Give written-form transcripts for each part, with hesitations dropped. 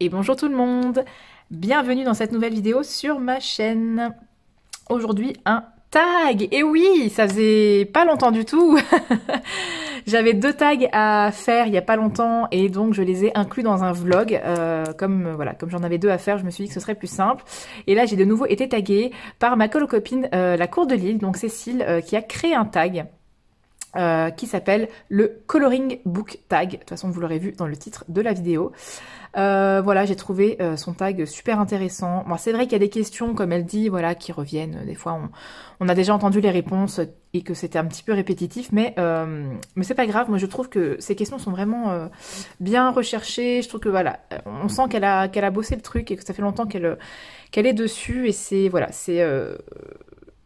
Et bonjour tout le monde, bienvenue dans cette nouvelle vidéo sur ma chaîne. Aujourd'hui un tag, et oui, ça faisait pas longtemps du tout. J'avais 2 tags à faire il y a pas longtemps et donc je les ai inclus dans un vlog. Comme j'en avais 2 à faire, je me suis dit que ce serait plus simple. Et là j'ai de nouveau été taguée par ma copine la Cour de Lille, donc Cécile, qui a créé un tag. Qui s'appelle le Coloring Book Tag. De toute façon, vous l'aurez vu dans le titre de la vidéo. Voilà, j'ai trouvé son tag super intéressant. Bon, c'est vrai qu'il y a des questions, comme elle dit, voilà, qui reviennent. Des fois, on a déjà entendu les réponses et que c'était un petit peu répétitif, mais c'est pas grave. Moi, je trouve que ces questions sont vraiment bien recherchées. Je trouve que voilà, on sent qu'elle a bossé le truc et que ça fait longtemps qu'elle est dessus. Et c'est voilà,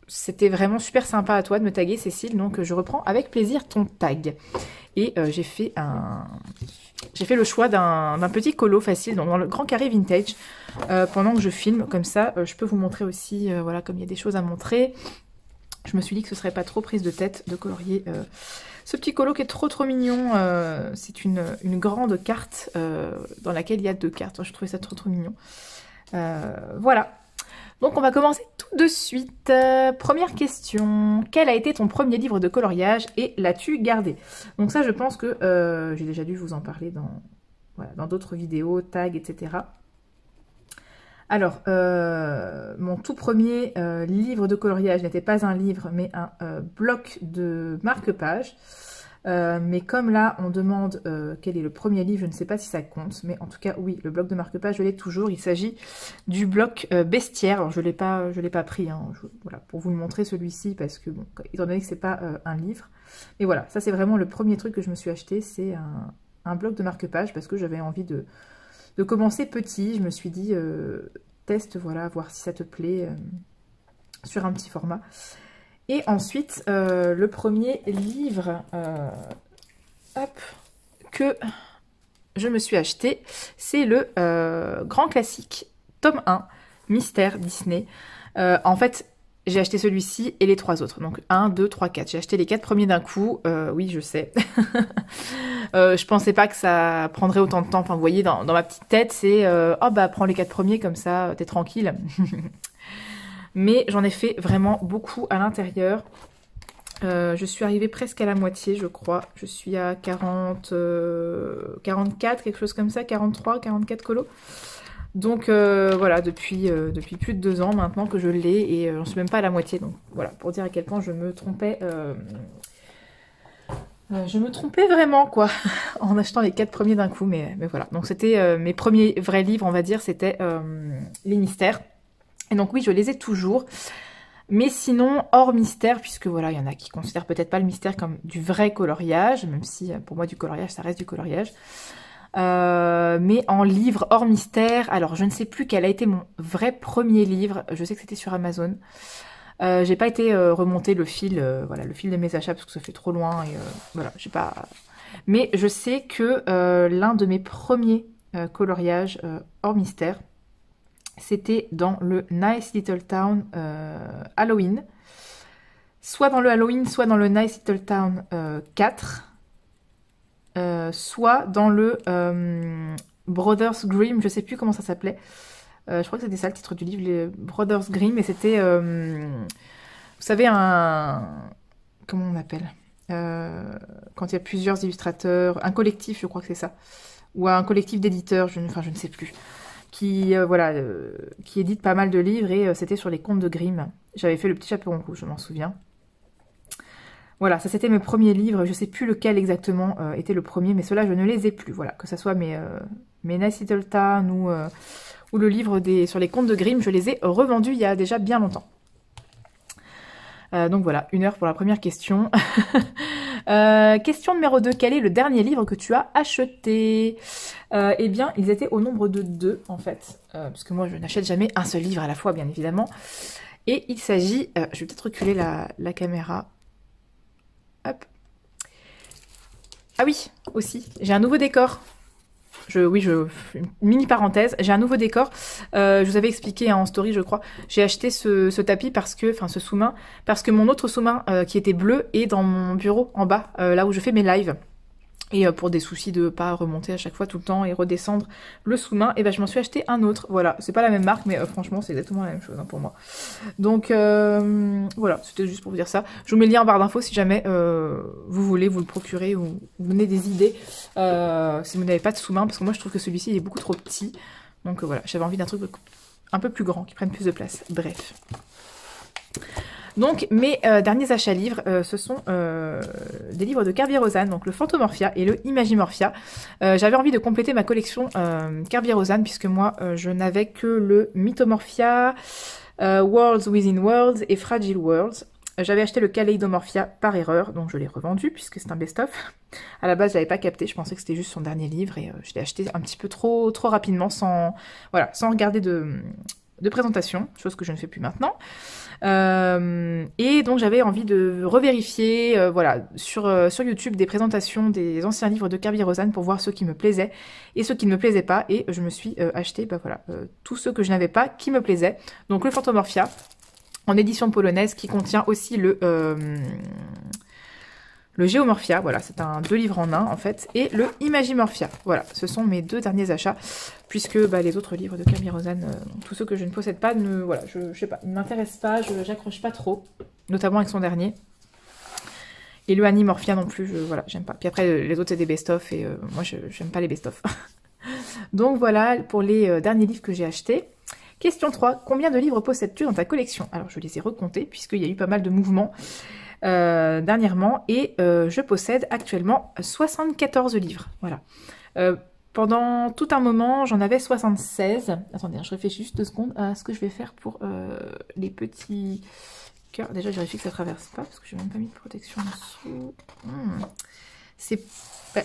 c'était vraiment super sympa à toi de me taguer, Cécile, donc je reprends avec plaisir ton tag. Et j'ai fait le choix d'un petit colo facile, donc dans le grand carré vintage, pendant que je filme, comme ça, je peux vous montrer aussi, voilà, comme il y a des choses à montrer. Je me suis dit que ce serait pas trop prise de tête de colorier ce petit colo qui est trop mignon. C'est une grande carte dans laquelle il y a 2 cartes. Je trouvais ça trop mignon. Voilà. Donc on va commencer tout de suite. Première question, quel a été ton premier livre de coloriage et l'as-tu gardé? Donc ça je pense que j'ai déjà dû vous en parler dans d'autres vidéos, tags, etc. Alors, mon tout premier livre de coloriage n'était pas un livre mais un bloc de marque-page. Mais comme là, on demande quel est le premier livre, je ne sais pas si ça compte, mais en tout cas, oui, le bloc de marque-page, je l'ai toujours. Il s'agit du bloc Bestiaire. Alors, je l'ai pas pris, hein, voilà, pour vous le montrer celui-ci, parce que, bon, étant donné que c'est pas un livre. Mais voilà, ça c'est vraiment le premier truc que je me suis acheté, c'est un bloc de marque-page, parce que j'avais envie de commencer petit. Je me suis dit, teste, voilà, voir si ça te plaît sur un petit format. Et ensuite, le premier livre que je me suis acheté, c'est le grand classique, tome 1, Mystère Disney. En fait, j'ai acheté celui-ci et les 3 autres. Donc 1, 2, 3, 4. J'ai acheté les 4 premiers d'un coup. Oui, je sais. Je pensais pas que ça prendrait autant de temps. Enfin, vous voyez, dans ma petite tête, c'est oh bah prends les 4 premiers comme ça, t'es tranquille. Mais j'en ai fait vraiment beaucoup à l'intérieur. Je suis arrivée presque à la moitié, je crois. Je suis à 44, quelque chose comme ça, 43, 44 colos. Donc voilà, depuis plus de 2 ans maintenant que je l'ai et j'en suis même pas à la moitié. Donc voilà, pour dire à quel point je me trompais. Je me trompais vraiment, quoi, en achetant les 4 premiers d'un coup. Mais voilà, donc c'était mes premiers vrais livres, on va dire, c'était les mystères. Et donc oui, je les ai toujours, mais sinon hors mystère, puisque voilà, il y en a qui considèrent peut-être pas le mystère comme du vrai coloriage, même si pour moi du coloriage, ça reste du coloriage. Mais en livre hors mystère, alors je ne sais plus quel a été mon vrai premier livre, je sais que c'était sur Amazon. J'ai pas été remonter le fil, voilà, le fil de mes achats, parce que ça fait trop loin, et voilà, j'ai pas... Mais je sais que l'un de mes premiers coloriages hors mystère, c'était dans le Nice Little Town Halloween. Soit dans le Halloween, soit dans le Nice Little Town 4. Soit dans le Brothers Grimm, je sais plus comment ça s'appelait. Je crois que c'était ça le titre du livre, les Brothers Grimm. Et c'était, vous savez, comment on appelle quand il y a plusieurs illustrateurs, un collectif, je crois que c'est ça. Ou un collectif d'éditeurs, je ne sais plus. Qui édite pas mal de livres et c'était sur les contes de Grimm. J'avais fait le petit chaperon rouge, je m'en souviens. Voilà, ça c'était mes premiers livres, je sais plus lequel exactement était le premier, mais ceux-là je ne les ai plus, voilà, que ce soit mes Nice Little Town ou le livre sur les contes de Grimm, je les ai revendus il y a déjà bien longtemps. Donc voilà, 1 heure pour la première question. Question numéro 2, quel est le dernier livre que tu as acheté? Eh bien, ils étaient au nombre de 2 en fait, parce que moi je n'achète jamais un seul livre à la fois, bien évidemment. Et il s'agit, je vais peut-être reculer la caméra. Hop. Ah oui, aussi, j'ai un nouveau décor. Une mini parenthèse, j'ai un nouveau décor. Je vous avais expliqué en story, je crois. J'ai acheté ce tapis ce sous-main, parce que mon autre sous-main qui était bleu est dans mon bureau en bas, là où je fais mes lives. Et pour des soucis de pas remonter à chaque fois tout le temps et redescendre le sous-main, et ben je m'en suis acheté un autre. Voilà, c'est pas la même marque, mais franchement c'est exactement la même chose pour moi. Donc voilà, c'était juste pour vous dire ça. Je vous mets le lien en barre d'infos si jamais vous voulez vous le procurer ou vous donnez des idées si vous n'avez pas de sous-main, parce que moi je trouve que celui-ci il est beaucoup trop petit. Donc voilà, j'avais envie d'un truc un peu plus grand, qui prenne plus de place. Bref. Donc mes derniers achats livres, ce sont des livres de Kerby Rosanes, donc le Fantomorphia et le Imagimorphia. J'avais envie de compléter ma collection Kerby Rosanes, puisque moi je n'avais que le Mythomorphia, Worlds Within Worlds et Fragile Worlds. J'avais acheté le Kaleidomorphia par erreur, donc je l'ai revendu puisque c'est un best-of. À la base, je l'avais pas capté, je pensais que c'était juste son dernier livre et je l'ai acheté un petit peu trop rapidement, sans regarder de présentation, chose que je ne fais plus maintenant. Et donc j'avais envie de revérifier sur YouTube des présentations des anciens livres de Kerby Rosanes pour voir ceux qui me plaisaient et ceux qui ne me plaisaient pas, et je me suis acheté tous ceux que je n'avais pas qui me plaisaient. Donc le Fantomorphia en édition polonaise qui contient aussi le Géomorphia, voilà, c'est un 2 livres en 1 en fait, et le Imagimorphia. Voilà, ce sont mes 2 derniers achats, puisque les autres livres de Kerby Rosanes, tous ceux que je ne possède pas, je sais pas, ils ne m'intéressent pas, j'accroche pas trop, notamment avec son dernier. Et le Animorphia non plus, j'aime pas. Puis après, les autres c'est des best-of, et moi j'aime pas les best-of. Donc voilà pour les derniers livres que j'ai achetés. Question 3, combien de livres possèdes-tu dans ta collection? Alors je les ai recomptés, puisqu'il y a eu pas mal de mouvements dernièrement, et je possède actuellement 74 livres, voilà. Pendant tout un moment, j'en avais 76. Attendez, je réfléchis juste 2 secondes à ce que je vais faire pour les petits cœurs. Déjà, je vérifie que ça traverse pas, parce que je n'ai même pas mis de protection dessous.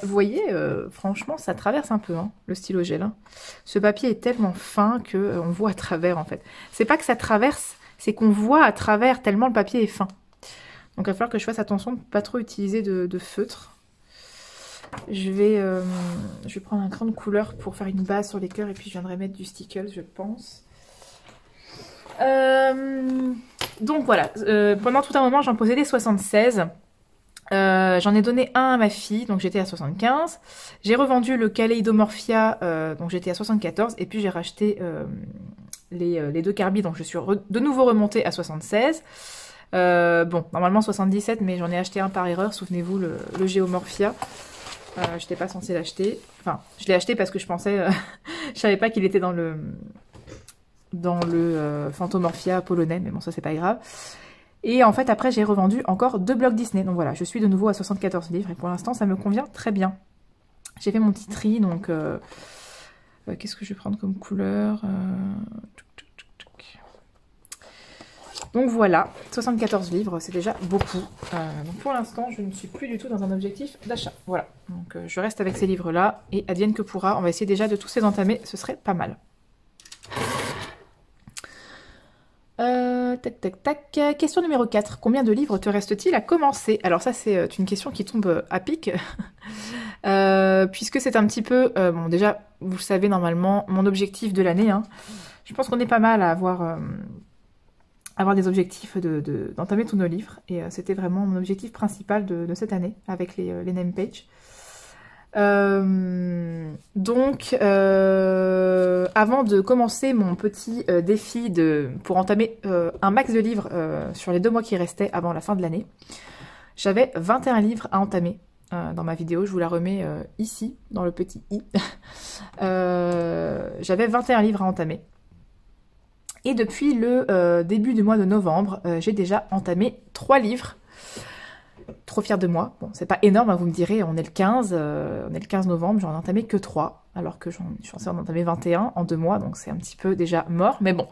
Vous voyez, franchement, ça traverse un peu, hein, le stylo gel. Hein. Ce papier est tellement fin qu'on voit à travers, en fait. C'est pas que ça traverse, c'est qu'on voit à travers tellement le papier est fin. Donc il va falloir que je fasse attention de ne pas trop utiliser de feutre. Je vais prendre un crayon de couleur pour faire une base sur les cœurs, et puis je viendrai mettre du stickles, je pense. Donc voilà, pendant tout un moment, j'en possédais 76. J'en ai donné un à ma fille, donc j'étais à 75. J'ai revendu le Kaleidomorphia, donc j'étais à 74. Et puis j'ai racheté les 2 Kerby, donc je suis de nouveau remontée à 76. Bon, normalement 77, mais j'en ai acheté un par erreur, souvenez-vous, le Géomorphia. Je n'étais pas censée l'acheter. Enfin, je l'ai acheté parce que je pensais... je savais pas qu'il était dans le Fantomorphia polonais, mais bon, ça c'est pas grave. Et en fait, après, j'ai revendu encore 2 blocs Disney. Donc voilà, je suis de nouveau à 74 livres, et pour l'instant, ça me convient très bien. J'ai fait mon petit tri, donc... qu'est-ce que je vais prendre comme couleur Donc voilà, 74 livres, c'est déjà beaucoup. Donc pour l'instant, je ne suis plus du tout dans un objectif d'achat. Voilà, donc je reste avec ces livres-là, et advienne que pourra, on va essayer déjà de tous les entamer, ce serait pas mal. Tac, tac, tac. Question numéro 4. Combien de livres te reste-t-il à commencer? Alors ça, c'est une question qui tombe à pic, puisque c'est un petit peu... bon, déjà, vous le savez normalement, mon objectif de l'année. Hein. Je pense qu'on est pas mal à avoir des objectifs d'entamer tous nos livres. Et c'était vraiment mon objectif principal de cette année, avec les name pages. Donc, avant de commencer mon petit défi pour entamer un max de livres sur les 2 mois qui restaient avant la fin de l'année, j'avais 21 livres à entamer dans ma vidéo. Je vous la remets ici, dans le petit i. J'avais 21 livres à entamer. Et depuis le début du mois de novembre, j'ai déjà entamé 3 livres. Trop fière de moi. Bon, c'est pas énorme, hein, vous me direz, on est le 15 novembre, j'en ai entamé que 3, alors que je suis censée en entamer 21 en 2 mois, donc c'est un petit peu déjà mort, mais bon.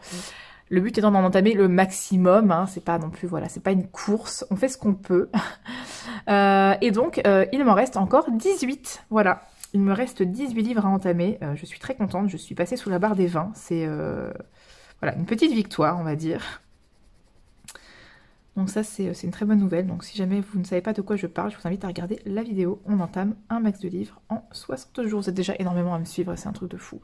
Le but étant d'en entamer le maximum, hein, c'est pas non plus, voilà, c'est pas une course, on fait ce qu'on peut. Et donc, il m'en reste encore 18, voilà. Il me reste 18 livres à entamer, je suis très contente, je suis passée sous la barre des 20, c'est voilà, une petite victoire, on va dire. Donc ça, c'est une très bonne nouvelle. Donc si jamais vous ne savez pas de quoi je parle, je vous invite à regarder la vidéo. On entame un max de livres en 60 jours. C'est déjà énormément à me suivre, c'est un truc de fou.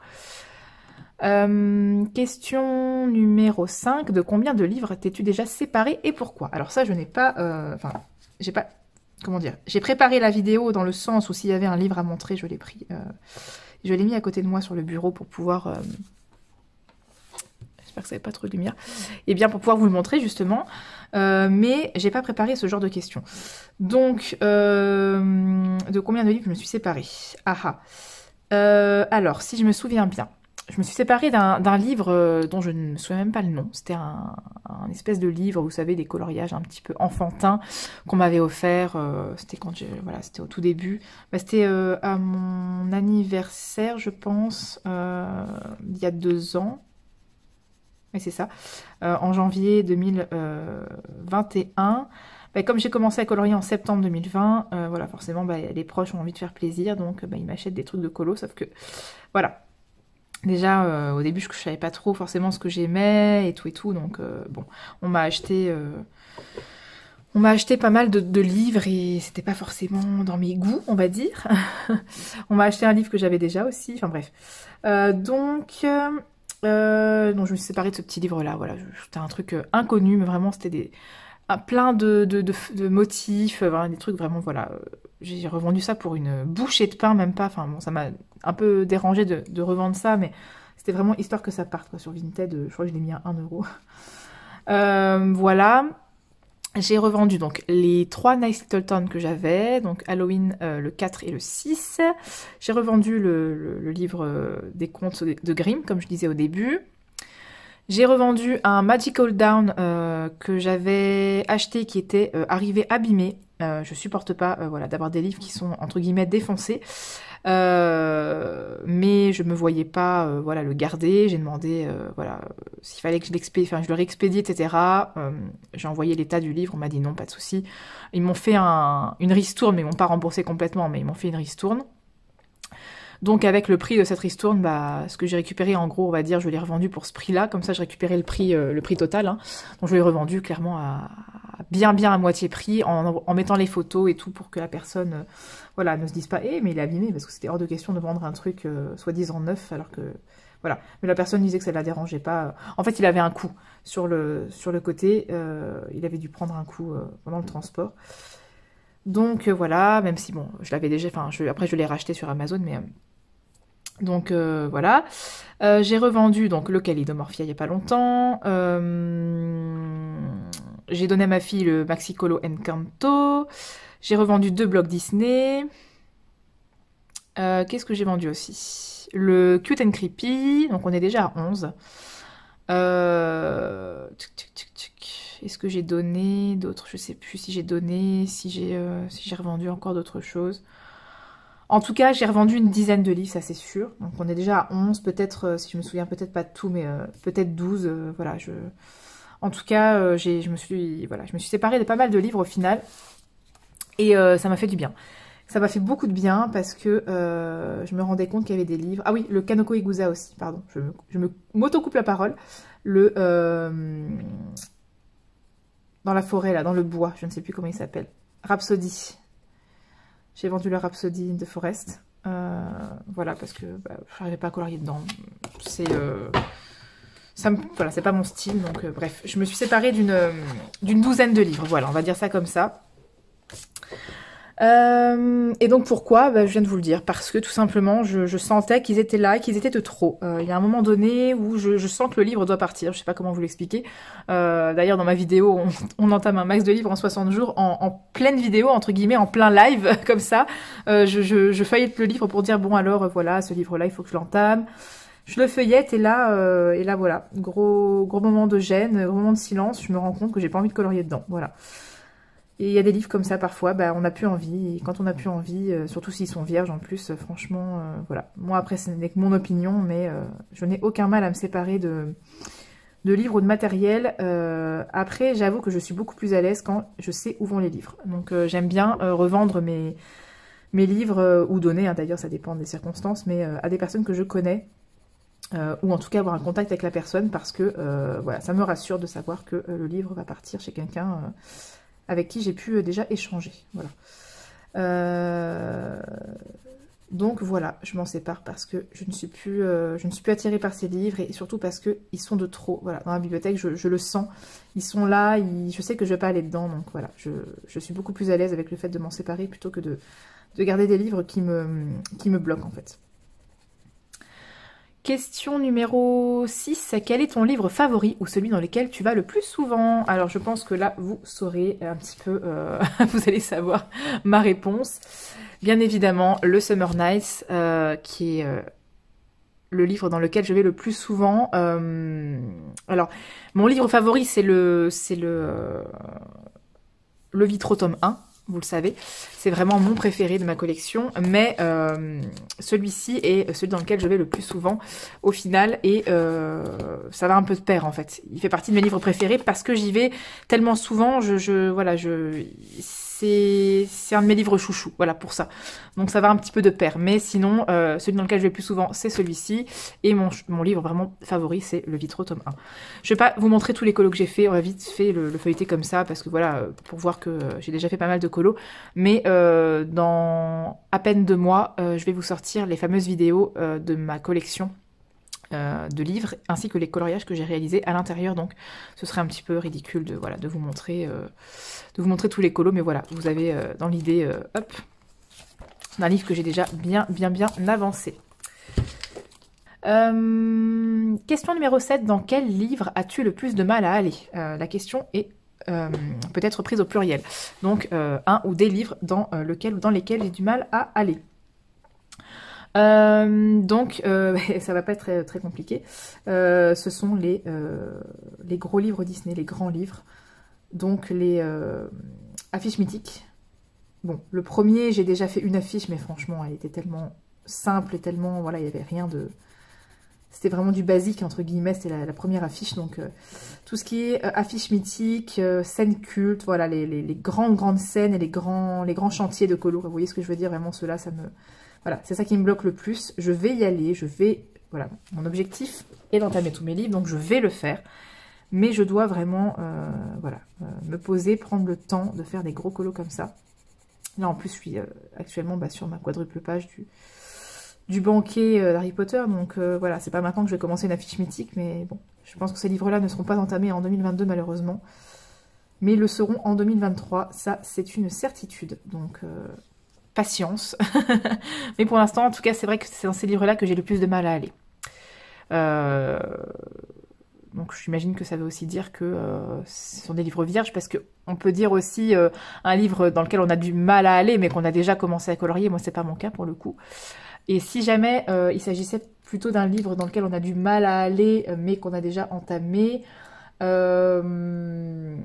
Question numéro 5. De combien de livres t'es-tu déjà séparé et pourquoi? Alors ça, je n'ai pas... Enfin, j'ai pas comment dire, j'ai préparé la vidéo dans le sens où s'il y avait un livre à montrer, je l'ai pris, je l'ai mis à côté de moi sur le bureau pour pouvoir, j'espère que ça n'avait pas trop de lumière, et bien pour pouvoir vous le montrer justement, mais j'ai pas préparé ce genre de questions. Donc, de combien de livres je me suis séparée? Ah ah. Alors, si je me souviens bien, je me suis séparée d'un livre dont je ne me souviens même pas le nom. C'était un espèce de livre, vous savez, des coloriages un petit peu enfantins qu'on m'avait offert. C'était quand voilà, c'était au tout début. Bah, c'était à mon anniversaire, je pense, il y a 2 ans. Oui, c'est ça. En janvier 2021. Bah, comme j'ai commencé à colorier en septembre 2020, voilà, forcément, bah, les proches ont envie de faire plaisir, donc bah, ils m'achètent des trucs de colo, sauf que, voilà. Déjà, au début, je savais pas trop forcément ce que j'aimais et tout, donc bon, on m'a acheté pas mal de livres et c'était pas forcément dans mes goûts, on va dire. On m'a acheté un livre que j'avais déjà aussi, enfin bref. Donc, je me suis séparée de ce petit livre-là, voilà, c'était un truc inconnu, mais vraiment, c'était plein de motifs, des trucs vraiment, voilà. J'ai revendu ça pour une bouchée de pain, même pas, enfin bon, ça m'a un peu dérangé de revendre ça, mais c'était vraiment histoire que ça parte, quoi, sur Vinted, je crois que je l'ai mis à 1 euro. Voilà, j'ai revendu donc les 3 Nice Littleton que j'avais, donc Halloween le 4 et le 6. J'ai revendu le livre des contes de Grimm, comme je disais au début. J'ai revendu un Magical Down que j'avais acheté qui était arrivé abîmé. Je supporte pas voilà, d'avoir des livres qui sont entre guillemets défoncés. Mais je me voyais pas voilà, le garder. J'ai demandé voilà, s'il fallait que je l'expédie, enfin je le réexpédie, etc. J'ai envoyé l'état du livre, on m'a dit non, pas de souci. Ils m'ont fait une ristourne, mais ils m'ont pas remboursé complètement, mais ils m'ont fait une ristourne. Donc avec le prix de cette ristourne, bah, ce que j'ai récupéré en gros, on va dire, je l'ai revendu pour ce prix-là, comme ça je récupérais le prix total. Hein. Donc je l'ai revendu clairement à bien à moitié prix, en mettant les photos et tout pour que la personne voilà, ne se dise pas « Eh, mais il est abîmé », parce que c'était hors de question de vendre un truc soi-disant neuf, alors que... Voilà, mais la personne disait que ça ne la dérangeait pas. En fait, il avait un coup sur le côté, il avait dû prendre un coup pendant le transport. Donc voilà, même si bon, je l'avais déjà, enfin après je l'ai racheté sur Amazon, mais donc voilà. J'ai revendu donc le Kaleidormorphia il y a pas longtemps. J'ai donné à ma fille le Maxi Colo Encanto. J'ai revendu 2 blocs Disney. Qu'est-ce que j'ai vendu aussi? Le Cute and Creepy, donc on est déjà à 11. Est-ce que j'ai donné d'autres? Je sais plus si j'ai donné, si j'ai revendu encore d'autres choses. En tout cas, j'ai revendu une dizaine de livres, ça c'est sûr. Donc on est déjà à 11, peut-être, si je me souviens, peut-être pas de tout, mais peut-être 12. Voilà, en tout cas, je me suis séparée de pas mal de livres au final. Et ça m'a fait du bien. Ça m'a fait beaucoup de bien parce que je me rendais compte qu'il y avait des livres. Ah oui, le Kanoko Igusa aussi, pardon. Je m'auto-coupe la parole. Dans la forêt, là, dans le bois, je ne sais plus comment il s'appelle. Rhapsody. J'ai vendu le Rhapsody in the Forest. Voilà, parce que bah, je n'arrivais pas à colorier dedans. Voilà, c'est pas mon style. Donc, bref, je me suis séparée d'une douzaine de livres. Voilà, on va dire ça comme ça. Et donc pourquoi? Bah, je viens de vous le dire, parce que tout simplement je sentais qu'ils étaient là, qu'ils étaient de trop. Il y a un moment donné où je sens que le livre doit partir, je sais pas comment vous l'expliquer. D'ailleurs dans ma vidéo on entame un max de livres en 60 jours, en pleine vidéo, entre guillemets, en plein live, comme ça. Je feuillette le livre pour dire bon alors voilà, ce livre là il faut que je l'entame. Je le feuillette et là voilà, gros moment de gêne, gros moment de silence, je me rends compte que j'ai pas envie de colorier dedans, voilà. Et il y a des livres comme ça parfois, bah, on n'a plus envie, et quand on n'a plus envie, surtout s'ils sont vierges en plus, franchement, voilà. Moi après ce n'est que mon opinion, mais je n'ai aucun mal à me séparer de livres ou de matériel. Après j'avoue que je suis beaucoup plus à l'aise quand je sais où vont les livres. Donc j'aime bien revendre mes livres, ou donner, hein, d'ailleurs ça dépend des circonstances, mais à des personnes que je connais. Ou en tout cas avoir un contact avec la personne, parce que voilà, ça me rassure de savoir que le livre va partir chez quelqu'un avec qui j'ai pu déjà échanger. Voilà. Donc voilà, je m'en sépare parce que je ne suis plus attirée par ces livres et surtout parce qu'ils sont de trop. Voilà, dans la bibliothèque, je le sens. Ils sont là, je sais que je ne vais pas aller dedans. Donc voilà, je suis beaucoup plus à l'aise avec le fait de m'en séparer plutôt que de garder des livres qui me bloquent en fait. Question numéro 6. Quel est ton livre favori ou celui dans lequel tu vas le plus souvent? Alors je pense que là, vous saurez un petit peu, vous allez savoir ma réponse. Bien évidemment, le Summer Nights, qui est le livre dans lequel je vais le plus souvent. Alors, mon livre favori, c'est le Vitro tome 1. Vous le savez, c'est vraiment mon préféré de ma collection, mais celui-ci est celui dans lequel je vais le plus souvent au final, et ça va un peu de pair en fait. Il fait partie de mes livres préférés parce que j'y vais tellement souvent, c'est un de mes livres chouchous, voilà pour ça. Donc ça va un petit peu de pair, mais sinon, celui dans lequel je vais le plus souvent, c'est celui-ci, et mon livre vraiment favori, c'est le Vitro tome 1. Je vais pas vous montrer tous les colos que j'ai fait, on va vite fait le feuilleter comme ça, parce que voilà, pour voir que j'ai déjà fait pas mal de colos, mais dans à peine 2 mois, je vais vous sortir les fameuses vidéos de ma collection de livres, ainsi que les coloriages que j'ai réalisés à l'intérieur, donc ce serait un petit peu ridicule de vous montrer tous les colos, mais voilà, vous avez dans l'idée, hop, d'un livre que j'ai déjà bien avancé. Question numéro 7, dans quel livre as-tu le plus de mal à aller? La question est peut-être prise au pluriel, donc un ou des livres dans lequel ou dans lesquels j'ai du mal à aller. Donc ça va pas être très, très compliqué. Ce sont les gros livres Disney, les grands livres, donc les affiches mythiques. Bon, le premier, j'ai déjà fait une affiche, mais franchement, elle était tellement simple et tellement, voilà, il n'y avait rien de... C'était vraiment du basique, entre guillemets, c'était la première affiche, donc tout ce qui est affiches mythiques, scènes cultes, voilà, les grandes scènes et les grands chantiers de colo, vous voyez ce que je veux dire, vraiment, ceux-là, ça me... Voilà, c'est ça qui me bloque le plus. Je vais y aller, voilà, mon objectif est d'entamer tous mes livres, donc je vais le faire. Mais je dois vraiment, voilà, me poser, prendre le temps de faire des gros colos comme ça. Là, en plus, je suis actuellement sur ma quadruple page du banquet d'Harry Potter. Donc voilà, c'est pas maintenant que je vais commencer une affiche mythique, mais bon, je pense que ces livres-là ne seront pas entamés en 2022 malheureusement. Mais le seront en 2023, ça c'est une certitude. Donc... patience. Mais pour l'instant, en tout cas, c'est vrai que c'est dans ces livres-là que j'ai le plus de mal à aller. Donc j'imagine que ça veut aussi dire que ce sont des livres vierges, parce qu'on peut dire aussi un livre dans lequel on a du mal à aller, mais qu'on a déjà commencé à colorier. Moi, c'est pas mon cas pour le coup. Et si jamais il s'agissait plutôt d'un livre dans lequel on a du mal à aller, mais qu'on a déjà entamé, je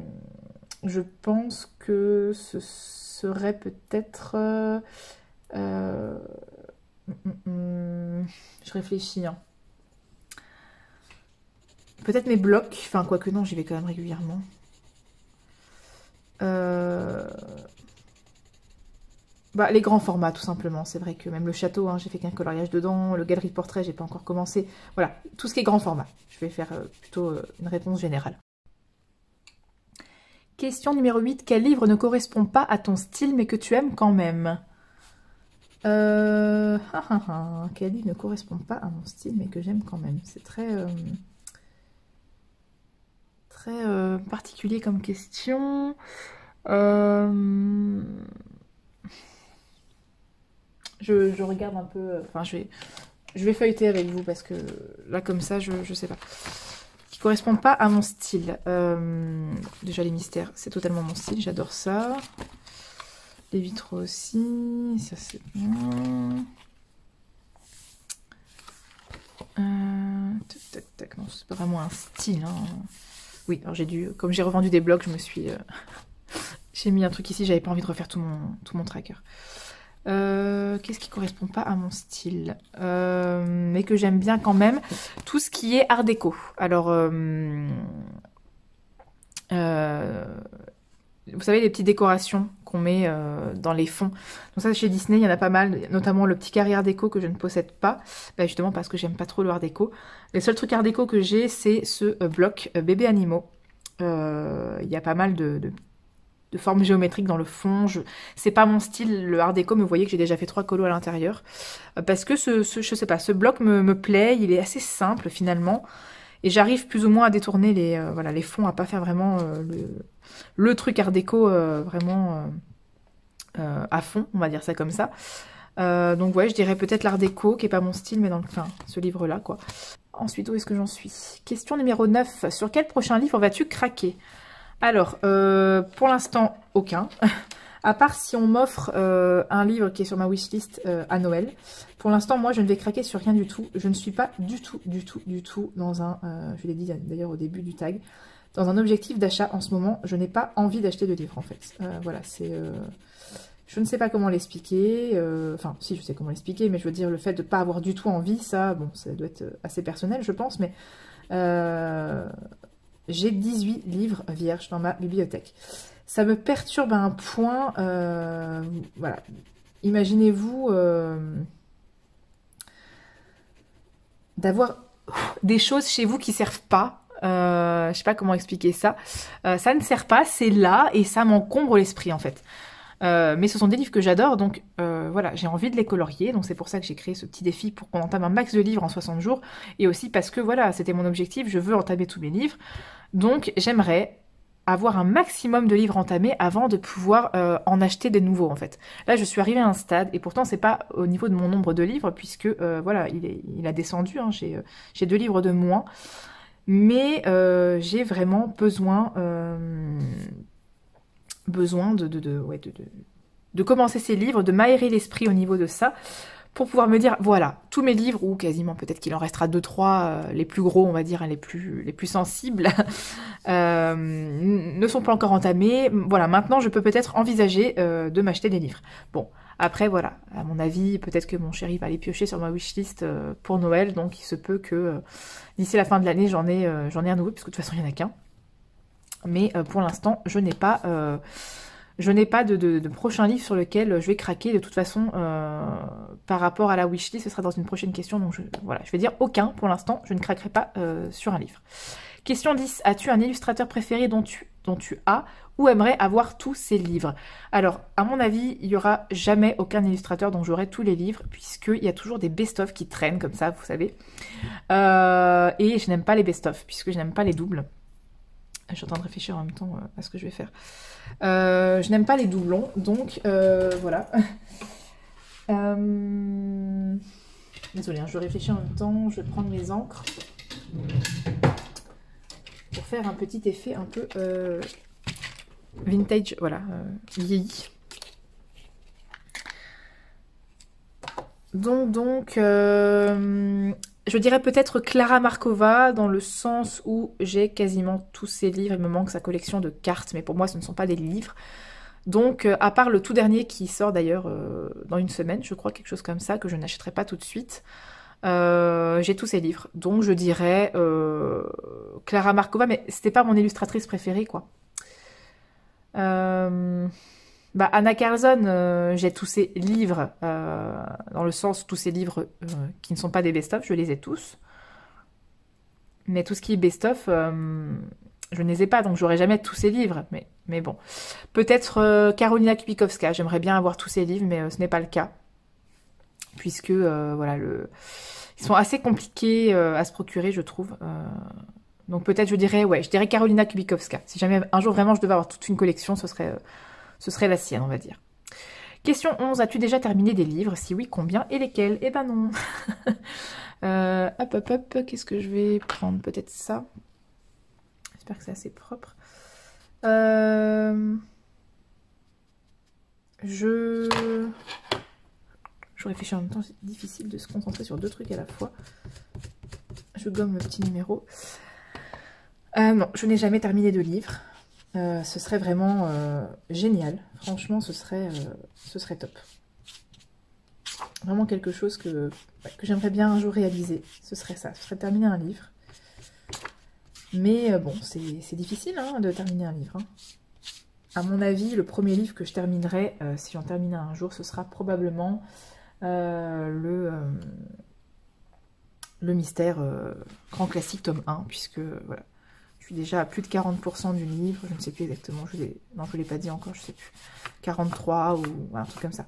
pense que ce serait peut-être... je réfléchis. Hein. Peut-être mes blocs. Enfin, quoique non, j'y vais quand même régulièrement. Les grands formats, tout simplement. C'est vrai que même le château, hein, j'ai fait qu'un coloriage dedans. Le galerie de portrait, j'ai pas encore commencé. Voilà, tout ce qui est grand format. Je vais faire plutôt une réponse générale. Question numéro 8. Quel livre ne correspond pas à ton style mais que tu aimes quand même? Quel livre ne correspond pas à mon style mais que j'aime quand même? C'est très particulier comme question. Je regarde un peu... Enfin, je vais feuilleter avec vous parce que là, comme ça, je sais pas. Correspondent pas à mon style. Déjà les mystères, c'est totalement mon style, j'adore ça. Les vitraux aussi, ça c'est bien. Tac, tac, non, c'est pas vraiment un style. Hein. Oui, alors comme j'ai revendu des blocs, je me suis... j'ai mis un truc ici, j'avais pas envie de refaire tout mon tracker. Qu'est-ce qui correspond pas à mon style mais que j'aime bien quand même, tout ce qui est art déco. Alors vous savez les petites décorations qu'on met dans les fonds, donc ça chez Disney il y en a pas mal, notamment le petit carré art déco que je ne possède pas, justement parce que j'aime pas trop le art déco. Les seuls trucs art déco que j'ai, c'est ce bloc bébé animaux. Il y a pas mal de de formes géométriques dans le fond. C'est pas mon style, le art déco, mais vous voyez que j'ai déjà fait 3 colos à l'intérieur. Parce que je sais pas, ce bloc me plaît, il est assez simple finalement. Et j'arrive plus ou moins à détourner voilà, les fonds, à pas faire vraiment le truc art déco vraiment à fond, on va dire ça comme ça. Donc ouais, je dirais peut-être l'art déco, qui est pas mon style, mais dans ce livre-là, quoi. Ensuite, où est-ce que j'en suis? Question numéro 9. Sur quel prochain livre vas-tu craquer? Alors, pour l'instant, aucun. À part si on m'offre un livre qui est sur ma wishlist à Noël. Pour l'instant, moi, je ne vais craquer sur rien du tout. Je ne suis pas du tout dans un... je l'ai dit d'ailleurs au début du tag. Dans un objectif d'achat en ce moment. Je n'ai pas envie d'acheter de livres, en fait. Voilà, c'est... je ne sais pas comment l'expliquer. Enfin, si, je sais comment l'expliquer, mais je veux dire, le fait de ne pas avoir du tout envie, ça, bon, ça doit être assez personnel, je pense, mais... j'ai 18 livres vierges dans ma bibliothèque. Ça me perturbe à un point, voilà, imaginez-vous d'avoir des choses chez vous qui ne servent pas, je sais pas comment expliquer ça, ça ne sert pas, c'est là et ça m'encombre l'esprit en fait. Mais ce sont des livres que j'adore, donc voilà, j'ai envie de les colorier, donc c'est pour ça que j'ai créé ce petit défi pour qu'on entame un max de livres en 60 jours, et aussi parce que voilà, c'était mon objectif, je veux entamer tous mes livres, donc j'aimerais avoir un maximum de livres entamés avant de pouvoir en acheter des nouveaux en fait. Là je suis arrivée à un stade, et pourtant c'est pas au niveau de mon nombre de livres, puisque voilà, il a descendu, hein, j'ai 2 livres de moins, mais j'ai vraiment besoin de commencer ces livres, de m'aérer l'esprit au niveau de ça, pour pouvoir me dire, voilà, tous mes livres, ou quasiment, peut-être qu'il en restera 2-3, les plus gros, on va dire, les plus sensibles, ne sont pas encore entamés. Voilà, maintenant, je peux peut-être envisager de m'acheter des livres. Bon, après, voilà, à mon avis, peut-être que mon chéri va aller piocher sur ma wishlist pour Noël, donc il se peut que d'ici la fin de l'année, j'en ai un nouveau, puisque de toute façon, il n'y en a qu'un. Mais pour l'instant, je n'ai pas de prochain livre sur lequel je vais craquer. De toute façon, par rapport à la wishlist, ce sera dans une prochaine question. Donc voilà, je vais dire aucun pour l'instant. Je ne craquerai pas sur un livre. Question 10. As-tu un illustrateur préféré dont tu as ou aimerais avoir tous ces livres? Alors, à mon avis, il n'y aura jamais aucun illustrateur dont j'aurai tous les livres, puisqu'il y a toujours des best-of qui traînent comme ça, vous savez. Et je n'aime pas les best-of, puisque je n'aime pas les doubles. Je suis en train de réfléchir en même temps à ce que je vais faire. Je n'aime pas les doublons, donc voilà. Désolée, hein, je réfléchis en même temps. Je vais prendre mes encres pour faire un petit effet un peu vintage, voilà, vieilli. Donc je dirais peut-être Klara Markova, dans le sens où j'ai quasiment tous ses livres. Il me manque sa collection de cartes, mais pour moi, ce ne sont pas des livres. Donc, à part le tout dernier qui sort d'ailleurs dans une semaine, je crois, quelque chose comme ça, que je n'achèterai pas tout de suite, j'ai tous ses livres. Donc, je dirais Klara Markova, mais c'était pas mon illustratrice préférée, quoi. Anna Carlson, j'ai tous ses livres, dans le sens tous ces livres qui ne sont pas des best-of, je les ai tous. Mais tout ce qui est best-of, je ne les ai pas, donc j'aurai jamais tous ces livres. Mais bon, peut-être Karolina Kubikowska, j'aimerais bien avoir tous ces livres, mais ce n'est pas le cas. Puisque, voilà, ils sont assez compliqués à se procurer, je trouve. Donc peut-être je dirais Karolina Kubikowska. Si jamais un jour vraiment je devais avoir toute une collection, ce serait la sienne, on va dire. Question 11. As-tu déjà terminé des livres? Si oui, combien et lesquels? Eh ben non. Hop. Qu'est-ce que je vais prendre? Peut-être ça. J'espère que c'est assez propre. Je réfléchis en même temps. C'est difficile de se concentrer sur 2 trucs à la fois. Je gomme le petit numéro. Non, je n'ai jamais terminé de livre. Ce serait vraiment génial. Franchement, ce serait top. Vraiment quelque chose que j'aimerais bien un jour réaliser. Ce serait ça. Ce serait terminer un livre. Mais bon, c'est difficile hein, de terminer un livre. Hein. À mon avis, le premier livre que je terminerai, si j'en termine un jour, ce sera probablement le mystère grand classique tome 1, puisque voilà. Je suis déjà à plus de 40% du livre, je ne sais plus exactement, non je ne l'ai pas dit encore, je ne sais plus, 43 ou un truc comme ça.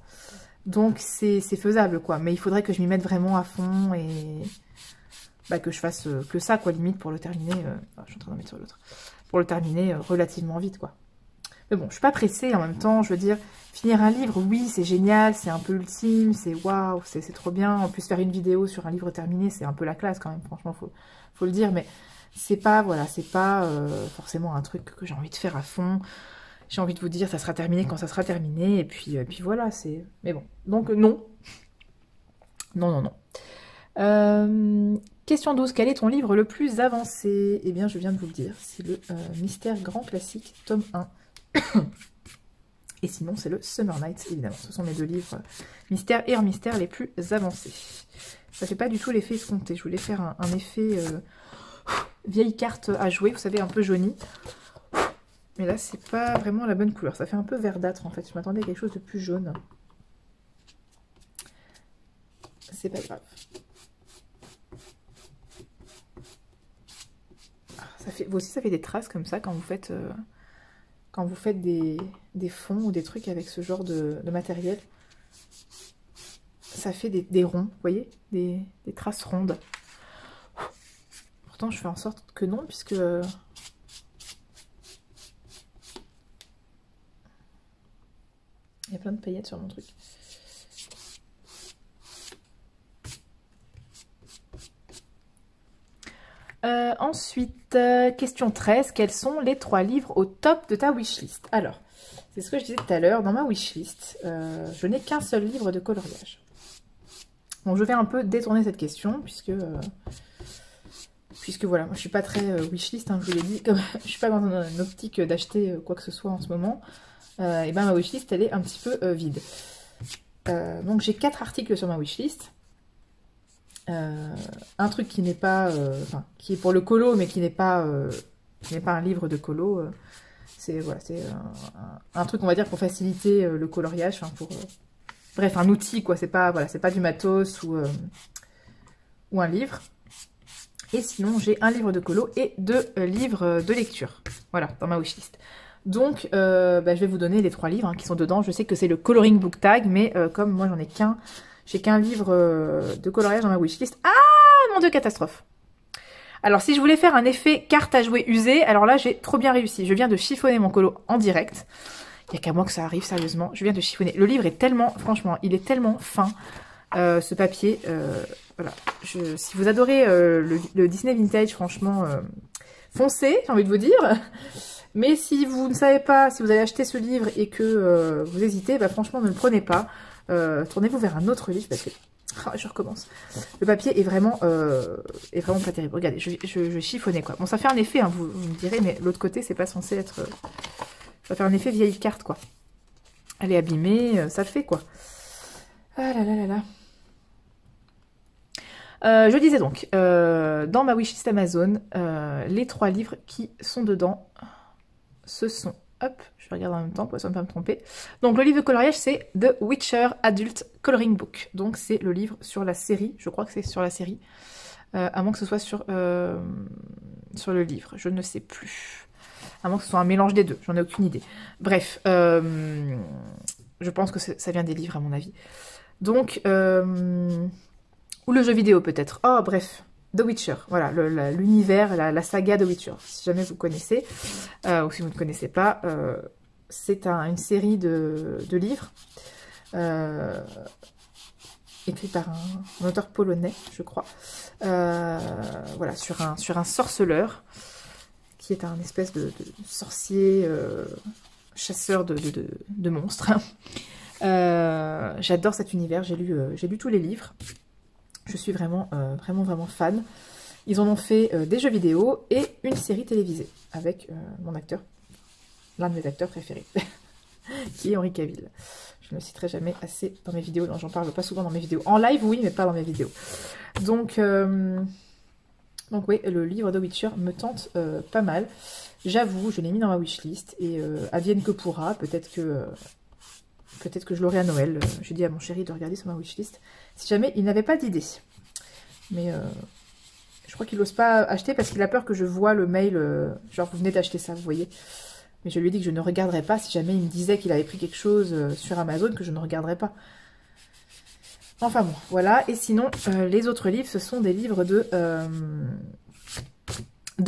Donc c'est faisable quoi, mais il faudrait que je m'y mette vraiment à fond et bah, que je fasse que ça quoi, limite pour le terminer, je suis en train d'en mettre sur l'autre, pour le terminer relativement vite quoi. Mais bon, je suis pas pressée en même temps, je veux dire, finir un livre, oui c'est génial, c'est un peu ultime, c'est waouh, c'est trop bien, en plus faire une vidéo sur un livre terminé, c'est un peu la classe quand même, franchement, faut le dire, mais c'est pas, voilà, c'est pas forcément un truc que j'ai envie de faire à fond. J'ai envie de vous dire, ça sera terminé quand ça sera terminé, et puis voilà, c'est... Mais bon, donc non. Non, non, non. Question 12, quel est ton livre le plus avancé? Eh bien, je viens de vous le dire, c'est le Mystère Grand Classique, tome 1. Et sinon, c'est le Summer Nights, évidemment. Ce sont mes deux livres Mystère et Hors Mystère les plus avancés. Ça fait pas du tout l'effet escompté. Je voulais faire un effet vieille carte à jouer, vous savez, un peu jaunie. Mais là, c'est pas vraiment la bonne couleur. Ça fait un peu verdâtre, en fait. Je m'attendais à quelque chose de plus jaune. C'est pas grave. Ça fait, vous aussi, ça fait des traces comme ça quand vous faites, des fonds ou des trucs avec ce genre de matériel. Ça fait des ronds, vous voyez, des traces rondes. Pourtant, je fais en sorte que non, puisque... il y a plein de paillettes sur mon truc. Ensuite, question 13. Quels sont les 3 livres au top de ta wishlist? Alors, c'est ce que je disais tout à l'heure. Dans ma wishlist, je n'ai qu'un seul livre de coloriage. Bon, je vais un peu détourner cette question, puisque voilà, moi je suis pas très wishlist, hein, je vous l'ai dit. Comme je suis pas dans une optique d'acheter quoi que ce soit en ce moment, et ben ma wishlist, elle est un petit peu vide. Donc j'ai 4 articles sur ma wishlist. Un truc qui n'est pas, enfin, qui est pour le colo, mais qui n'est pas un livre de colo. C'est voilà, c'est un truc, on va dire, pour faciliter le coloriage, enfin pour, bref, un outil quoi. C'est pas, voilà, c'est pas du matos ou un livre. Et sinon, j'ai un livre de colo et 2 livres de lecture. Voilà, dans ma wishlist. Donc, bah, je vais vous donner les 3 livres hein, qui sont dedans. Je sais que c'est le coloring book tag, mais comme moi j'en ai qu'un. J'ai qu'un livre de coloriage dans ma wishlist. Ah, mon Dieu, catastrophe. Alors, si je voulais faire un effet carte à jouer usée, alors là, j'ai trop bien réussi. Je viens de chiffonner mon colo en direct. Il n'y a qu'à moi que ça arrive, sérieusement. Je viens de chiffonner. Le livre est tellement, franchement, il est tellement fin, ce papier. Voilà. Si vous adorez le Disney Vintage, franchement, foncez, j'ai envie de vous dire. Mais si vous ne savez pas, si vous allez acheter ce livre et que vous hésitez, bah, franchement, ne le prenez pas. Tournez-vous vers un autre livre parce que je recommence. Le papier est vraiment pas terrible. Regardez, je chiffonnais quoi. Bon, ça fait un effet, hein, vous me direz, mais l'autre côté, c'est pas censé être. Ça fait un effet vieille carte quoi. Elle est abîmée, ça le fait quoi. Ah là là là là. Je disais donc, dans ma wishlist Amazon, les 3 livres qui sont dedans, ce sont. Hop, je vais regarder en même temps pour ne pas me tromper. Donc le livre de coloriage, c'est The Witcher Adult Coloring Book. Donc c'est le livre sur la série, je crois que c'est sur la série. À moins que ce soit sur le livre, je ne sais plus. À moins que ce soit un mélange des deux, j'en ai aucune idée. Bref, je pense que ça vient des livres à mon avis. Donc, ou le jeu vidéo peut-être. Oh bref. The Witcher, voilà, l'univers, la saga The Witcher, si jamais vous connaissez, ou si vous ne connaissez pas, c'est une série de livres, écrits par un auteur polonais, je crois, voilà, sur un sorceleur, qui est un espèce de sorcier, chasseur de monstres. J'adore cet univers, j'ai lu tous les livres. Je suis vraiment fan. Ils en ont fait des jeux vidéo et une série télévisée avec mon acteur, l'un de mes acteurs préférés, qui est Henry Cavill. Je ne le citerai jamais assez dans mes vidéos, non, j'en parle pas souvent dans mes vidéos. En live, oui, mais pas dans mes vidéos. Donc oui, le livre de Witcher me tente pas mal. J'avoue, je l'ai mis dans ma wishlist et advienne que pourra, peut-être que je l'aurai à Noël. J'ai dit à mon chéri de regarder sur ma wishlist si jamais il n'avait pas d'idée. Mais je Je crois qu'il n'ose pas acheter parce qu'il a peur que je voie le mail, genre vous venez d'acheter ça, vous voyez. Mais je lui ai dit que je ne regarderais pas si jamais il me disait qu'il avait pris quelque chose sur Amazon, que je ne regarderais pas. Enfin bon, voilà. Et sinon, les autres livres, ce sont des livres de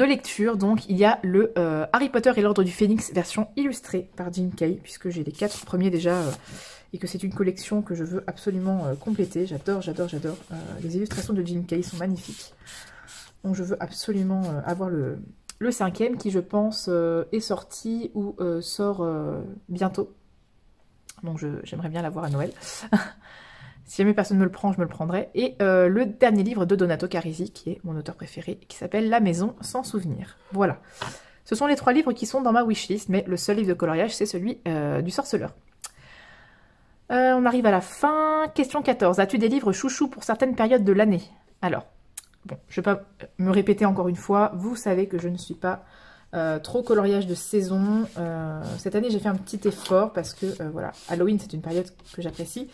lecture. Donc, il y a le Harry Potter et l'Ordre du Phénix, version illustrée par Jim Kay, puisque j'ai les 4 premiers déjà, et que c'est une collection que je veux absolument compléter. J'adore, j'adore, j'adore. Les illustrations de Jim Kay sont magnifiques. Donc, je veux absolument avoir le 5e, qui, je pense, est sorti ou sort bientôt. Donc, j'aimerais bien l'avoir à Noël. Si jamais personne ne me le prend, je me le prendrai. Et le dernier livre de Donato Carisi, qui est mon auteur préféré, qui s'appelle La Maison sans souvenir. Voilà. Ce sont les 3 livres qui sont dans ma wishlist, mais le seul livre de coloriage, c'est celui du Sorceleur. On arrive à la fin. Question 14. As-tu des livres chouchous pour certaines périodes de l'année? Alors, bon, je ne vais pas me répéter encore une fois. Vous savez que je ne suis pas trop coloriage de saison. Cette année, j'ai fait un petit effort parce que, voilà, Halloween, c'est une période que j'apprécie.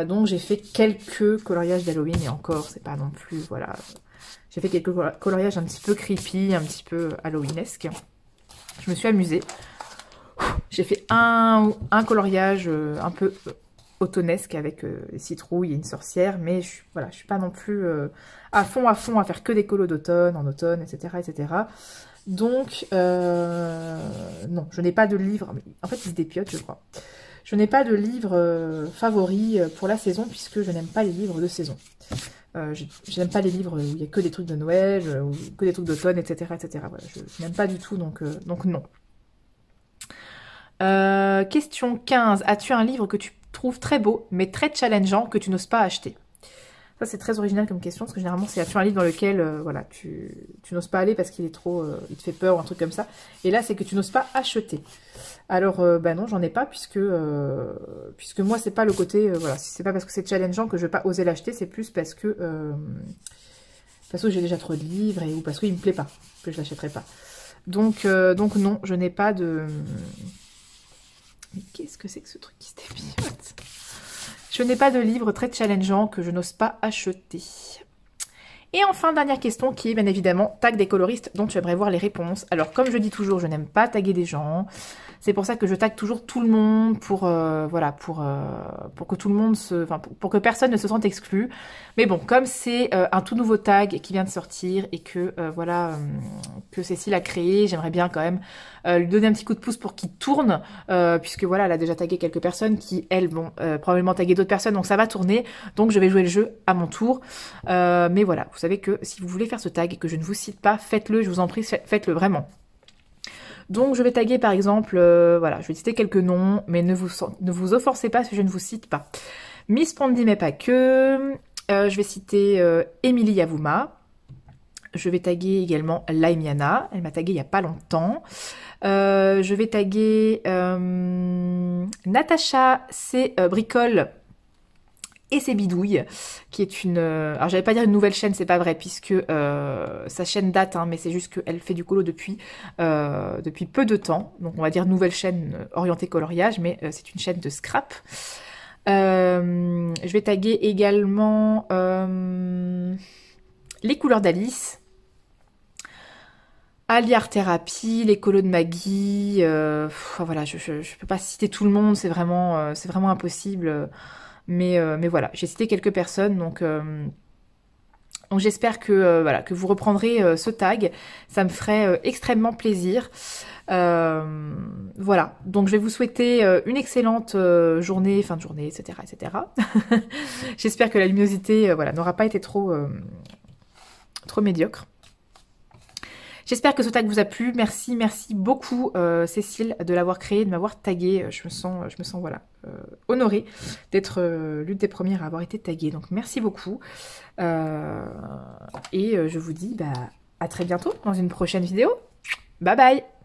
Donc j'ai fait quelques coloriages d'Halloween et encore, c'est pas non plus, voilà. J'ai fait quelques coloriages un petit peu creepy, un petit peu Halloweenesque. Je me suis amusée. J'ai fait un coloriage un peu automnesque avec des citrouilles et une sorcière, mais voilà, je suis pas non plus à fond à faire que des colos d'automne, en automne, etc., etc. Donc, non, je n'ai pas de livre. En fait, il se dépiote, je crois. Je n'ai pas de livre favori pour la saison puisque je n'aime pas les livres de saison. Je n'aime pas les livres où il n'y a que des trucs de Noël, ou que des trucs d'automne, etc., etc. Voilà, je n'aime pas du tout, donc non. Question 15. As-tu un livre que tu trouves très beau, mais très challengeant, que tu n'oses pas acheter? Ça, c'est très original comme question, parce que généralement, c'est as-tu un livre dans lequel voilà, tu n'oses pas aller parce qu'il est trop, il te fait peur ou un truc comme ça. Et là, c'est que tu n'oses pas acheter. Alors, bah non, j'en ai pas, puisque moi, c'est pas le côté, voilà, c'est pas parce que c'est challengeant que je vais pas oser l'acheter, c'est plus parce que j'ai déjà trop de livres, ou parce qu'il me plaît pas, que je l'achèterai pas. Donc non, je n'ai pas de... Mais qu'est-ce que c'est que ce truc qui se dépiote? Je n'ai pas de livre très challengeant que je n'ose pas acheter. Et enfin, dernière question qui est bien évidemment tag des coloristes dont tu aimerais voir les réponses. Alors, comme je dis toujours, je n'aime pas taguer des gens. C'est pour ça que je tag toujours tout le monde pour voilà, pour que tout le monde pour que personne ne se sente exclu. Mais bon, comme c'est un tout nouveau tag qui vient de sortir et que voilà, que Cécile a créé, j'aimerais bien quand même lui donner un petit coup de pouce pour qu'il tourne, puisque voilà, elle a déjà tagué quelques personnes qui, elles, vont probablement taguer d'autres personnes, donc ça va tourner. Donc je vais jouer le jeu à mon tour. Mais voilà, vous savez que si vous voulez faire ce tag et que je ne vous cite pas, faites-le, je vous en prie, faites-le vraiment. Donc je vais taguer par exemple, voilà, je vais citer quelques noms, mais ne vous offensez pas si je ne vous cite pas. Miss Pondy mais pas que, je vais citer Émilie Yavouma, je vais taguer également Laimiana, elle m'a tagué il n'y a pas longtemps. Je vais taguer Natacha C. Bricole et ses bidouilles, qui est une... alors j'allais pas dire une nouvelle chaîne, c'est pas vrai, puisque sa chaîne date, hein, mais c'est juste qu'elle fait du colo depuis peu de temps. Donc on va dire nouvelle chaîne orientée coloriage, mais c'est une chaîne de scrap. Je vais taguer également les couleurs d'Alice, Ali Art Thérapie, les colos de Maggie, voilà, je peux pas citer tout le monde, c'est vraiment impossible. Mais voilà, j'ai cité quelques personnes, donc j'espère que voilà, que vous reprendrez ce tag, ça me ferait extrêmement plaisir. Voilà, donc je vais vous souhaiter une excellente journée, fin de journée, etc., etc. J'espère que la luminosité, voilà, n'aura pas été trop médiocre. J'espère que ce tag vous a plu. Merci beaucoup Cécile de l'avoir créé, de m'avoir tagué. Je me sens voilà, honorée d'être l'une des premières à avoir été taguée. Donc merci beaucoup. Et je vous dis à très bientôt dans une prochaine vidéo. Bye bye.